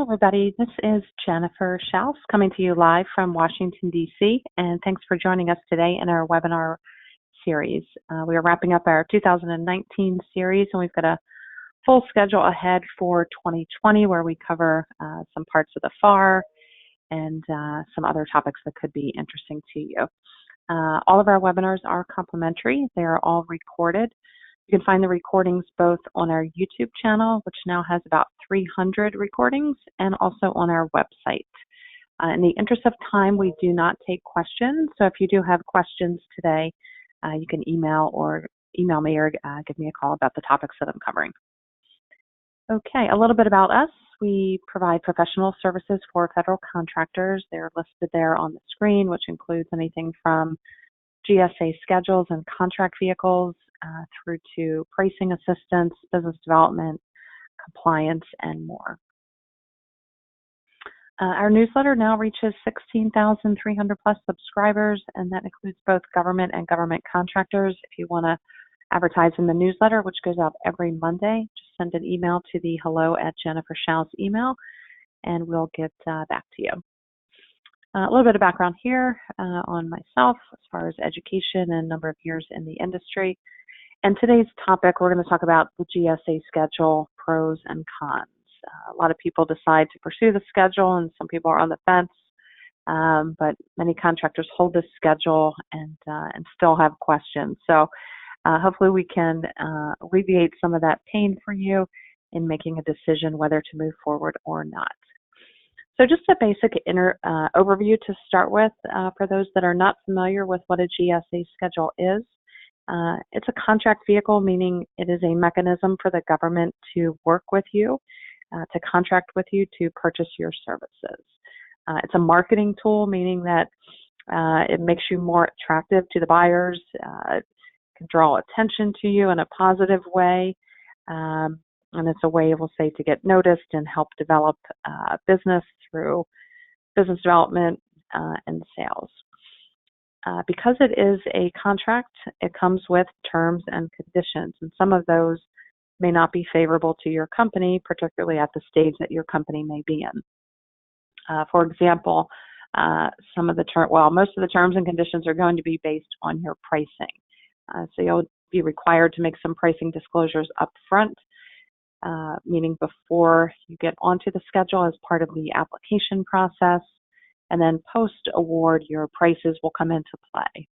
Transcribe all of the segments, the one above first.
everybody. This is Jennifer Schaus coming to you live from Washington, D.C., and thanks for joining us today in our webinar series. We are wrapping up our 2019 series, and we've got a full schedule ahead for 2020 where we cover some parts of the FAR and some other topics that could be interesting to you. All of our webinars are complimentary. They are all recorded. You can find the recordings both on our YouTube channel, which now has about 300 recordings, and also on our website. In the interest of time, we do not take questions. So if you do have questions today, you can email me or give me a call about the topics that I'm covering. Okay, a little bit about us. We provide professional services for federal contractors. They're listed there on the screen, which includes anything from GSA schedules and contract vehicles through to pricing assistance, business development, compliance, and more. Our newsletter now reaches 16,300 plus subscribers, and that includes both government and government contractors. If you want to advertise in the newsletter, which goes out every Monday, just send an email to the hello@JenniferSchaus email, and we'll get back to you. A little bit of background here on myself as far as education and number of years in the industry. And today's topic, we're going to talk about the GSA schedule, pros and cons. A lot of people decide to pursue the schedule, and some people are on the fence, but many contractors hold this schedule and still have questions. So hopefully we can alleviate some of that pain for you in making a decision whether to move forward or not. So just a basic overview to start with for those that are not familiar with what a GSA schedule is. It's a contract vehicle, meaning it is a mechanism for the government to work with you, to contract with you to purchase your services. It's a marketing tool, meaning that it makes you more attractive to the buyers, can draw attention to you in a positive way, and it's a way, we'll say, to get noticed and help develop business through business development and sales. Because it is a contract, it comes with terms and conditions, and some of those may not be favorable to your company, particularly at the stage that your company may be in. For example, most of the terms and conditions are going to be based on your pricing. So you'll be required to make some pricing disclosures up front, meaning before you get onto the schedule as part of the application process. And then post-award, your prices will come into play.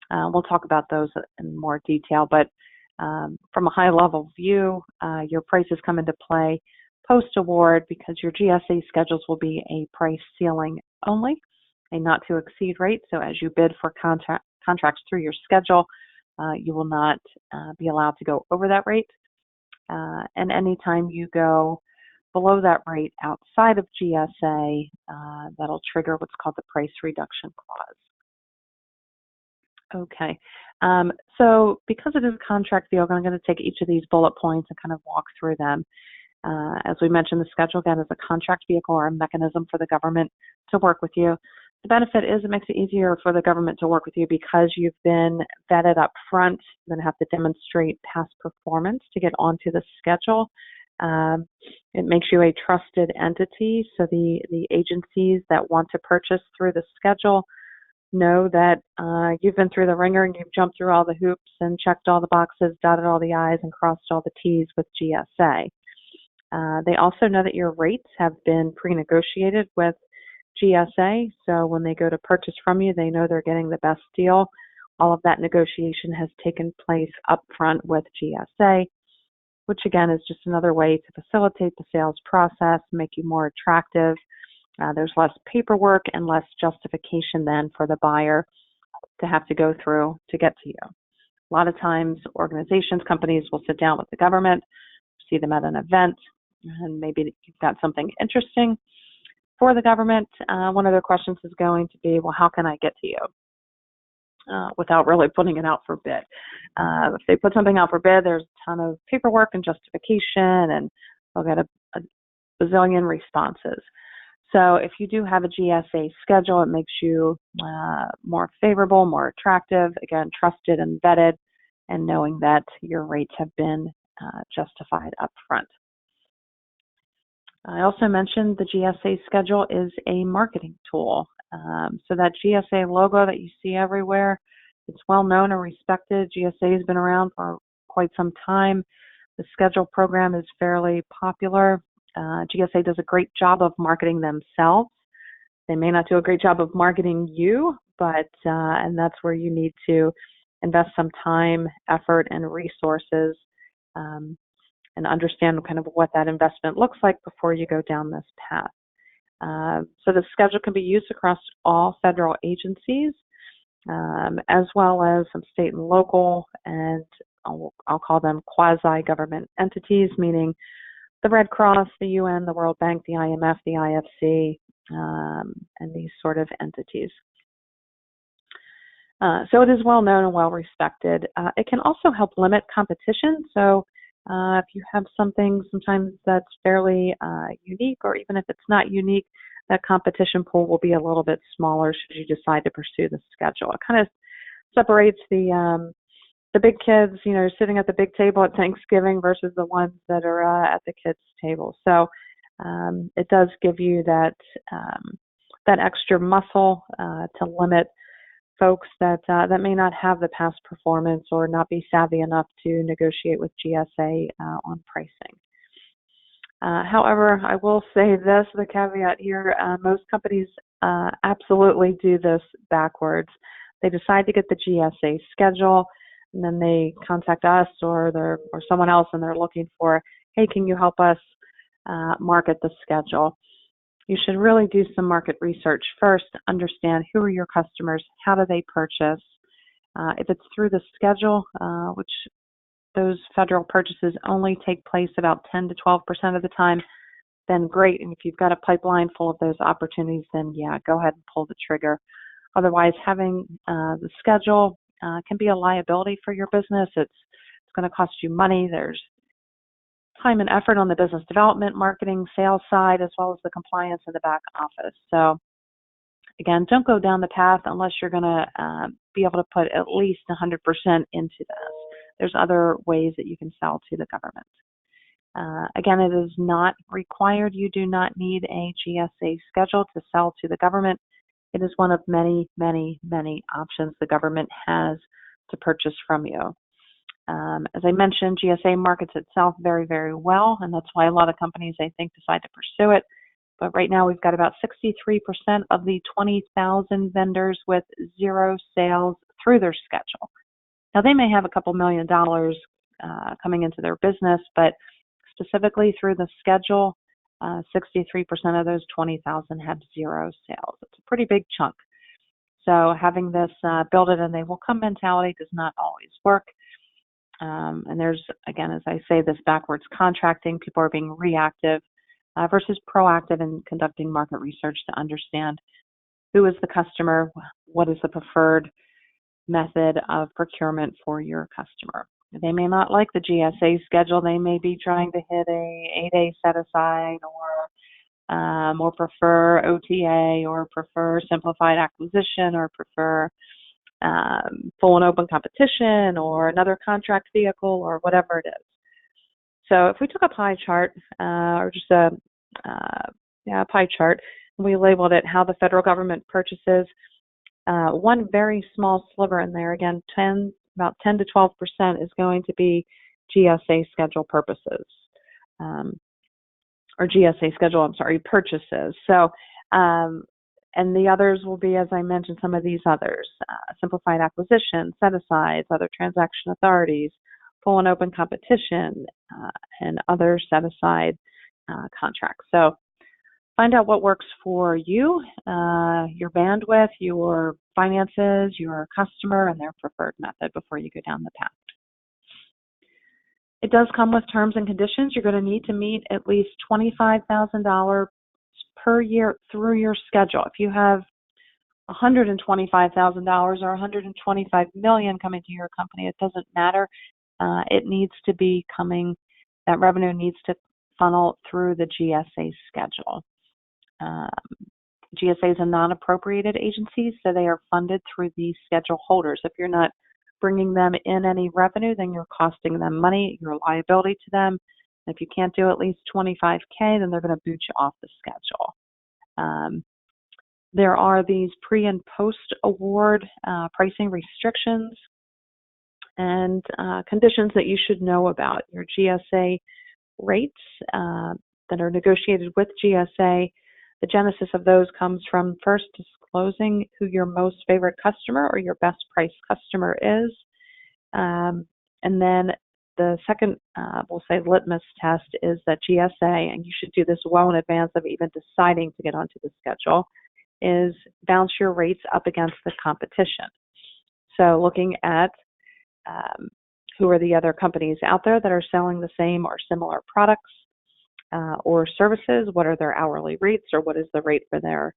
We'll talk about those in more detail, but from a high-level view, your prices come into play post-award because your GSA schedules will be a price ceiling only, a not-to-exceed rate. So as you bid for contracts through your schedule, you will not be allowed to go over that rate. And anytime you go below that rate outside of GSA, that'll trigger what's called the price reduction clause. Okay, so because it is a contract vehicle, I'm going to take each of these bullet points and kind of walk through them. As we mentioned, the schedule, again, is a contract vehicle or a mechanism for the government to work with you. The benefit is it makes it easier for the government to work with you because you've been vetted up front. You're going to have to demonstrate past performance to get onto the schedule. It makes you a trusted entity, so the agencies that want to purchase through the schedule know that you've been through the ringer and you've jumped through all the hoops and checked all the boxes, dotted all the I's, and crossed all the T's with GSA. They also know that your rates have been pre-negotiated with GSA, so when they go to purchase from you, they know they're getting the best deal. All of that negotiation has taken place up front with GSA, which again is just another way to facilitate the sales process, make you more attractive. There's less paperwork and less justification then for the buyer to have to go through to get to you. A lot of times organizations, companies will sit down with the government, see them at an event, and maybe you've got something interesting for the government. One of their questions is going to be, well, how can I get to you? Without really putting it out for bid. If they put something out for bid, there's a ton of paperwork and justification, and they'll get a bazillion responses. So if you do have a GSA schedule, it makes you more favorable, more attractive, again, trusted and vetted, and knowing that your rates have been justified up front. I also mentioned the GSA schedule is a marketing tool. So that GSA logo that you see everywhere, it's well known and respected. GSA has been around for quite some time. The schedule program is fairly popular. GSA does a great job of marketing themselves. They may not do a great job of marketing you, but and that's where you need to invest some time, effort, and resources, and understand kind of what that investment looks like before you go down this path. So the schedule can be used across all federal agencies, as well as some state and local, and I'll call them quasi-government entities, meaning the Red Cross, the UN, the World Bank, the IMF, the IFC, and these sort of entities. So it is well known and well respected. It can also help limit competition. So if you have something sometimes that's fairly unique, or even if it's not unique, that competition pool will be a little bit smaller should you decide to pursue the schedule. It kind of separates the big kids, sitting at the big table at Thanksgiving versus the ones that are at the kids' table. So it does give you that extra muscle to limit folks that may not have the past performance or not be savvy enough to negotiate with GSA on pricing. However, I will say this, the caveat here, most companies absolutely do this backwards. They decide to get the GSA schedule, and then they contact us or someone else, and they're looking for, hey, can you help us market the schedule? You should really do some market research first, understand who are your customers, how do they purchase. If it's through the schedule, which those federal purchases only take place about 10 to 12% of the time, then great. And if you've got a pipeline full of those opportunities, then yeah, go ahead and pull the trigger. Otherwise, having the schedule can be a liability for your business. It's going to cost you money. There's time and effort on the business development, marketing, sales side, as well as the compliance in the back office. So again, don't go down the path unless you're going to be able to put at least 100% into this. There's other ways that you can sell to the government. Again, it is not required. You do not need a GSA schedule to sell to the government. It is one of many, many, many options the government has to purchase from you. As I mentioned, GSA markets itself very, very well, and that's why a lot of companies, I think, decide to pursue it. But right now, we've got about 63% of the 20,000 vendors with zero sales through their schedule. Now, they may have a couple $1 million coming into their business, but specifically through the schedule, 63% of those 20,000 have zero sales. It's a pretty big chunk. So having this build it and they will come mentality does not always work. And there's, again, as I say, this backwards contracting. People are being reactive versus proactive in conducting market research to understand who is the customer, what is the preferred method of procurement for your customer. They may not like the GSA schedule. They may be trying to hit a 8A set aside or prefer OTA or prefer simplified acquisition or prefer full and open competition or another contract vehicle or whatever it is. So if we took a pie chart or just a pie chart and we labeled it how the federal government purchases, one very small sliver in there, again, about 10 to 12% is going to be GSA schedule purposes, or GSA schedule, purchases. So, and the others will be, as I mentioned, some of these others, simplified acquisition, set-asides, other transaction authorities, full and open competition, and other set-aside contracts. So find out what works for you, your bandwidth, your finances, your customer, and their preferred method before you go down the path. It does come with terms and conditions. You're going to need to meet at least $25,000 per year through your schedule. If you have $125,000 or $125 million coming to your company, it doesn't matter. It needs to be coming, that revenue needs to funnel through the GSA schedule. GSA is a non-appropriated agency, so they are funded through the schedule holders. If you're not bringing them in any revenue, then you're costing them money, you're a liability to them, If you can't do at least 25K, then they're going to boot you off the schedule. There are these pre and post award pricing restrictions and conditions that you should know about. Your GSA rates that are negotiated with GSA, the genesis of those comes from first disclosing who your most favorite customer or your best price customer is. And then the second, we'll say, litmus test is that GSA, and you should do this well in advance of even deciding to get onto the schedule, is bounce your rates up against the competition. So looking at who are the other companies out there that are selling the same or similar products or services, what are their hourly rates, or what is the rate for their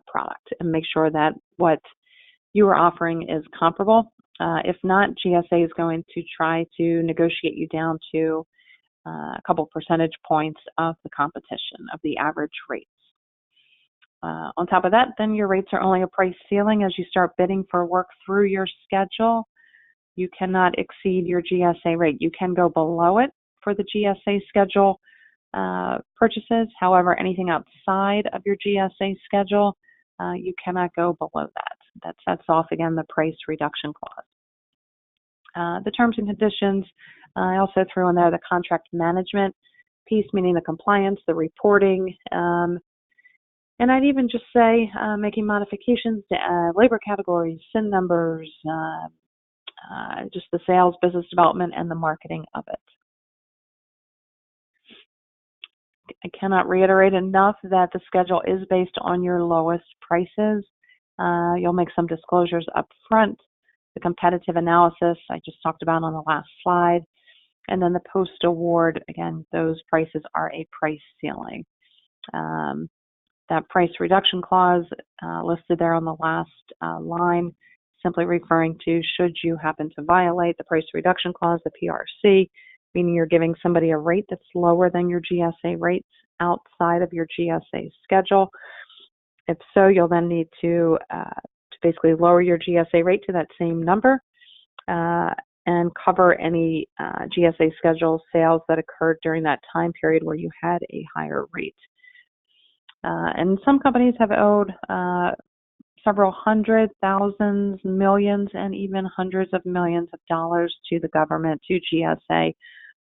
product, and make sure that what you are offering is comparable. If not, GSA is going to try to negotiate you down to a couple percentage points of the competition, of the average rates. On top of that, then your rates are only a price ceiling. As you start bidding for work through your schedule, you cannot exceed your GSA rate. You can go below it for the GSA schedule purchases. However, anything outside of your GSA schedule, you cannot go below that. That sets off, again, the price reduction clause. The terms and conditions, I also threw in there the contract management piece, meaning the compliance, the reporting, and I'd even just say making modifications to labor categories, SIN numbers, just the sales, business development, and the marketing of it. I cannot reiterate enough that the schedule is based on your lowest prices. You'll make some disclosures up front. The competitive analysis I just talked about on the last slide. And then the post-award, again, those prices are a price ceiling. That price reduction clause listed there on the last line, simply referring to should you happen to violate the price reduction clause, the PRC, meaning you're giving somebody a rate that's lower than your GSA rates outside of your GSA schedule. If so, you'll then need to basically lower your GSA rate to that same number and cover any GSA schedule sales that occurred during that time period where you had a higher rate. And some companies have owed several hundred, thousands, millions, and even hundreds of millions of dollars to the government, to GSA,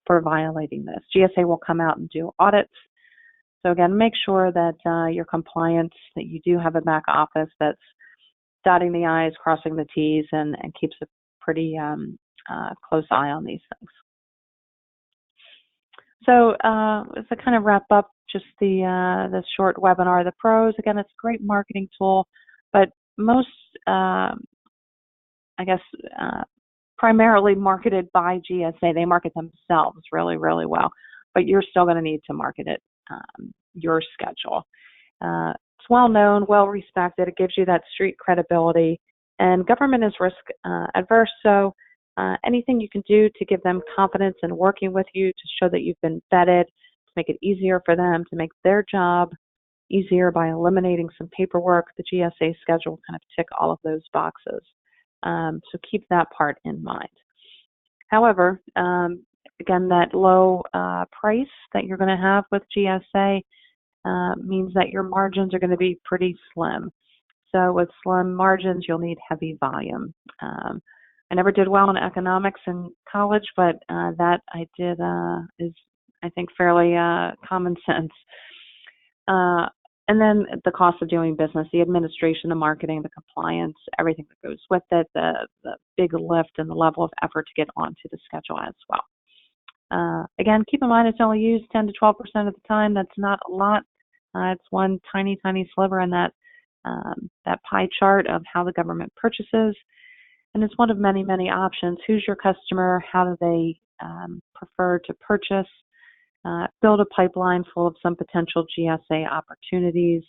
for violating this. GSA will come out and do audits. So again, make sure that you're compliant, that you do have a back office that's dotting the I's, crossing the T's, and keeps a pretty close eye on these things. So to kind of wrap up just the short webinar, the pros, again, it's a great marketing tool, but most, primarily marketed by GSA. They market themselves really, really well, but you're still going to need to market it, your schedule. It's well known, well respected. It gives you that street credibility, and government is risk adverse, so anything you can do to give them confidence in working with you, to show that you've been vetted, to make it easier for them, to make their job easier by eliminating some paperwork, the GSA schedule will kind of tick all of those boxes. So keep that part in mind. However, again, that low price that you're going to have with GSA means that your margins are going to be pretty slim. So with slim margins, you'll need heavy volume. I never did well in economics in college, but that I did is, I think, fairly common sense. And then the cost of doing business, the administration, the marketing, the compliance, everything that goes with it, the big lift and the level of effort to get onto the schedule as well. Again, keep in mind it's only used 10 to 12% of the time. That's not a lot. It's one tiny, tiny sliver in that pie chart of how the government purchases. And it's one of many, many options. Who's your customer? How do they prefer to purchase? Build a pipeline full of some potential GSA opportunities.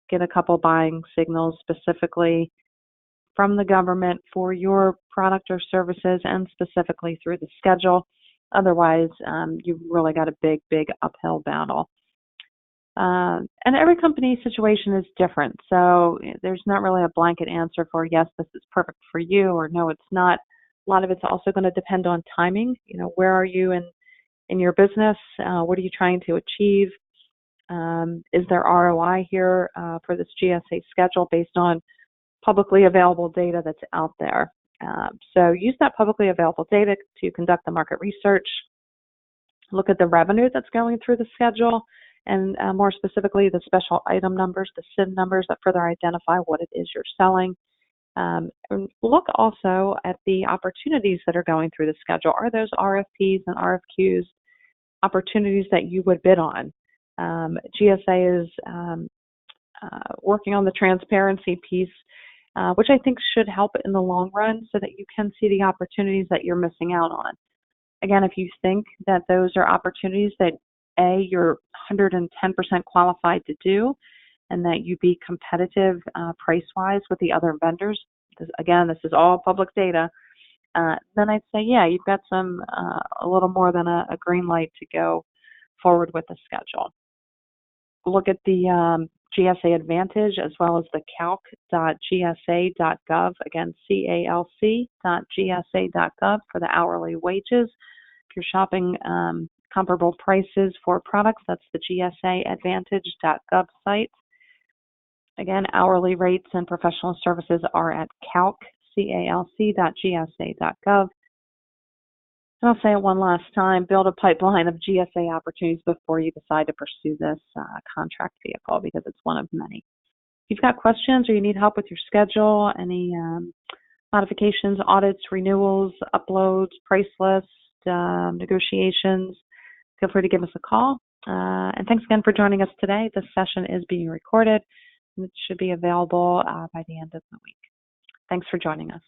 Get a couple buying signals specifically from the government for your product or services, and specifically through the schedule. Otherwise, you've really got a big, big uphill battle. And every company situation is different. So there's not really a blanket answer for, yes, this is perfect for you, or no, it's not. A lot of it's also going to depend on timing. You know, where are you in in your business. What are you trying to achieve? Is there ROI here for this GSA schedule based on publicly available data that's out there? So use that publicly available data to conduct the market research, look at the revenue that's going through the schedule, and more specifically, the special item numbers, the SIN numbers that further identify what it is you're selling. And look also at the opportunities that are going through the schedule. Are those RFPs and RFQs opportunities that you would bid on? GSA is working on the transparency piece, which I think should help in the long run so that you can see the opportunities that you're missing out on. Again, if you think that those are opportunities that you're 110% qualified to do, and that you be competitive price-wise with the other vendors, again, this is all public data, then I'd say, yeah, you've got a little more than a green light to go forward with the schedule. Look at the GSA Advantage as well as the calc.gsa.gov, again, calc.gsa.gov for the hourly wages. If you're shopping comparable prices for products, that's the GSAadvantage.gov site. Again, hourly rates and professional services are at calc.gsa.gov. And I'll say it one last time, build a pipeline of GSA opportunities before you decide to pursue this contract vehicle, because it's one of many. If you've got questions or you need help with your schedule, any modifications, audits, renewals, uploads, price lists, negotiations, feel free to give us a call. And thanks again for joining us today. This session is being recorded, and it should be available by the end of the week. Thanks for joining us.